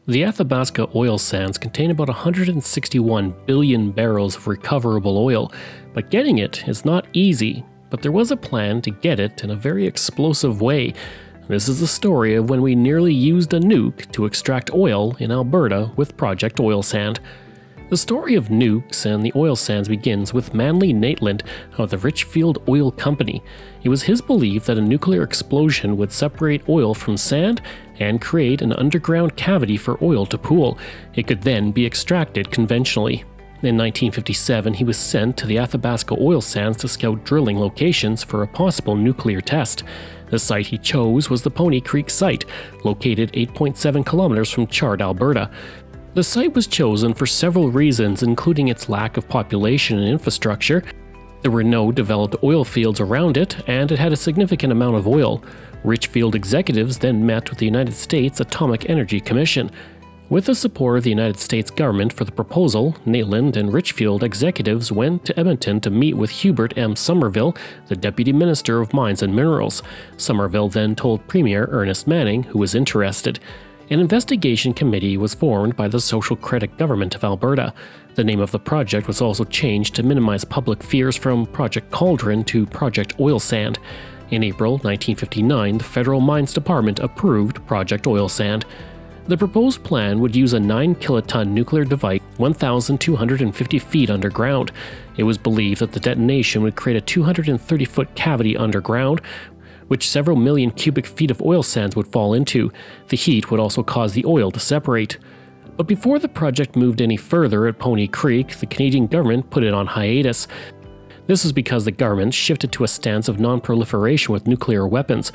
The Athabasca Oil Sands contain about 161 billion barrels of recoverable oil, but getting it is not easy. But there was a plan to get it in a very explosive way. This is the story of when we nearly used a nuke to extract oil in Alberta with Project Oilsand. The story of nukes and the oil sands begins with Manley Natland of the Richfield Oil Company. It was his belief that a nuclear explosion would separate oil from sand and create an underground cavity for oil to pool. It could then be extracted conventionally. In 1957, he was sent to the Athabasca Oil Sands to scout drilling locations for a possible nuclear test. The site he chose was the Pony Creek site, located 8.7 kilometers from Chart, Alberta. The site was chosen for several reasons, including its lack of population and infrastructure. There were no developed oil fields around it, and it had a significant amount of oil. Richfield executives then met with the United States Atomic Energy Commission. With the support of the United States government for the proposal, Natland and Richfield executives went to Edmonton to meet with Hubert M. Somerville, the Deputy Minister of Mines and Minerals. Somerville then told Premier Ernest Manning, who was interested. An investigation committee was formed by the Social Credit Government of Alberta. The name of the project was also changed to minimize public fears from Project Cauldron to Project Oilsand. In April 1959, the Federal Mines Department approved Project Oilsand. The proposed plan would use a 9-kiloton nuclear device 1,250 feet underground. It was believed that the detonation would create a 230-foot cavity underground, which several million cubic feet of oil sands would fall into. The heat would also cause the oil to separate. But before the project moved any further at Pony Creek, the Canadian government put it on hiatus. This was because the government shifted to a stance of non-proliferation with nuclear weapons.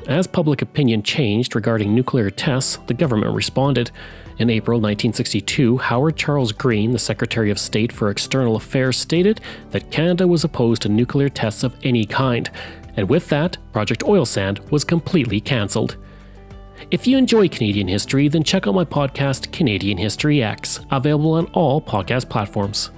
As public opinion changed regarding nuclear tests, the government responded. In April 1962, Howard Charles Green, the Secretary of State for External Affairs, stated that Canada was opposed to nuclear tests of any kind. And with that, Project Oilsand was completely cancelled. If you enjoy Canadian history, then check out my podcast Canadian History X, available on all podcast platforms.